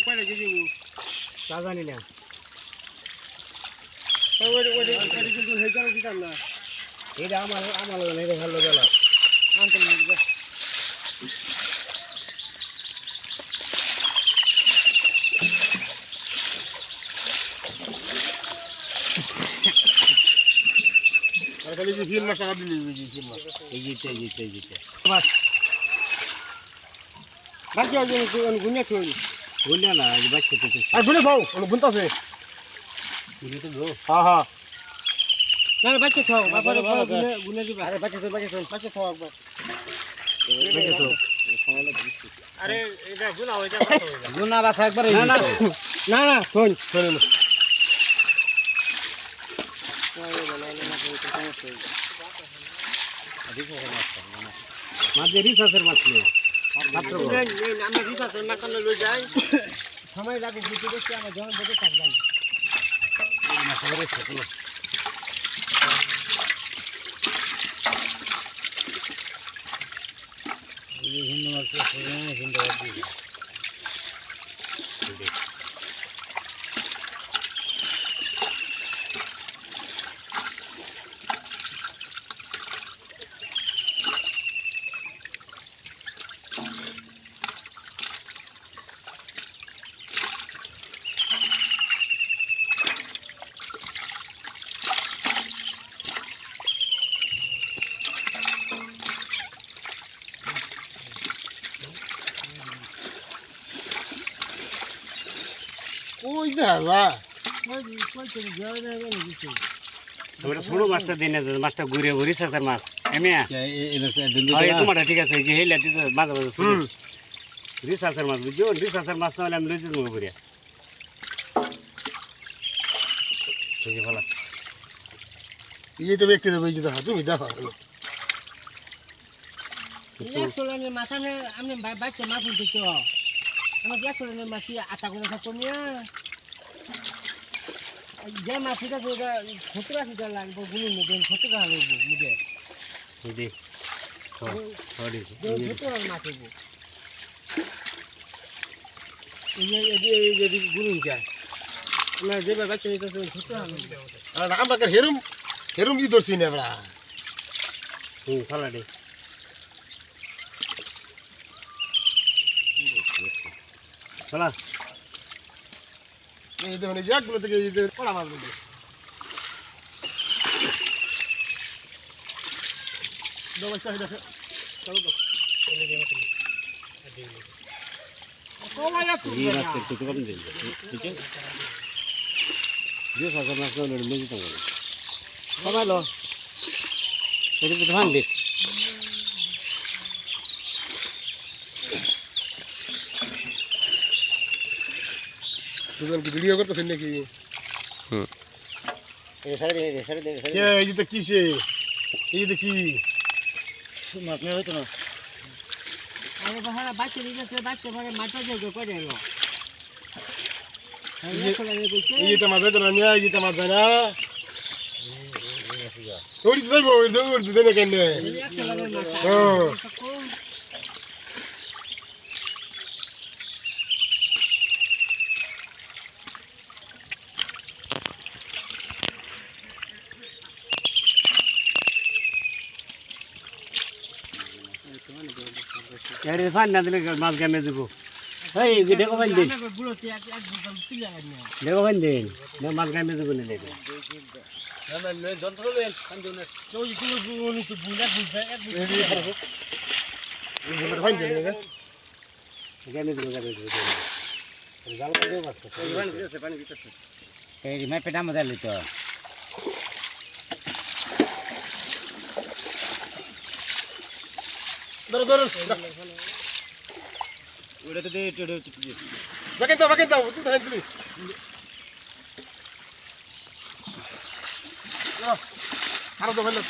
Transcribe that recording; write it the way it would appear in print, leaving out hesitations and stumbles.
কয়টা কেজি তা জানি না কিন্তু হেজার দিতাম না এটা আমার ভালো গেল আনতে মিলবে আর খালি যে ফিল মাছ টাকা দিলি ফিল মাছ এই যেতে বাস বাকি আর গুনে থই বললে না এই বাচ্চা তো আর গুনে খাও গুনতাছে গুনে তো গো হ্যাঁ হ্যাঁ না বাচ্চা খাও বাবারে গুনে গুনে দিবা আরে বাচ্চা খাও একবার বাচ্চা তো আরে এটা গুনা হইতা গুনা বাছা একবার না শোন মাছ রিসার্চের মাছ নিয়ে মাত্র আমরা রিসার্চের মাছ লই যাই সময় লাগে কিছু দেখতে আমরা যখন দেখে থাকবেন মাছ ধরে ছোট হিন্দু মাছ হিন্দু কই যাবা ওটা ছোট মাছটা দিন মাছটা ঘুরে ঘুরি সাঁতার মাছ এমিয়া তোমারটা ঠিক আছে যে হেলা দিতে মাঝে মাঝে ছোট রিসার্চের মাছ বুঝছো রিসার্চের মাছ না হলে আমি লইতে দেবো ঘুরিয়া ঠিক আছে ভালো এই তো ব্যক্তি দেবে এই যে দেখো তুমি দেখো মাথানে আমি বাচ্চা মাছ উঠতে তো আমার গ্যাস করে মাছি আটা করে থাকতো নিয়ে যে মাছিটা ওটা ছোট রাখিটা লাগবে গুলো নেবে ছোট রাখা লাগবে মুখে দেখ ছোট মাছ এই যে গুলুনটা আমরা যেভাবে বাচ্চা নিতে ছোট রাখা আমরা হেরুম কি ধরছি না আমরা ফালা দে ফালা এই দেখুন এই জায়গাগুলো থেকে এই যে পড়া মাছ বলবে নমস্কার দেখে চলো তো এই রাস্তায় একটু কম দিন ঠিক আছে যে সাঁতার মাছ না হলে লেগে থাকবে কমালো এটা তো ধান দিক দুজন কি ভিডিও করতেছেন নাকি এই যে কিসে এই যে কি মাছ নেই হয়তো না আরে বাবা বাচ্চা দিয়েছে বাচ্চা মানে মাথা যোগ করে এলো এই যে মাছ তো না এই যে মাছ না ওই তো যাইবো ওই দৌড় দিতে না কেন হ্যাঁ আরে ফান না দিলে মাছ গামে দেবো এই দেখো ফান দিন দেখো ফান দিন মাছ গামে দেবো না দেখো যন্ত্র লেন ফান দিন ওই গুলো তো বুলা বুঝা এক বুঝা ফাইন দেন না গামে দেবো জাল করে দেবো পানি দিতেছে এই মে পেটা মজা লিত ধরো ওটা তো বাকি দাও তুই ধরে দিলি আরো তো ভালো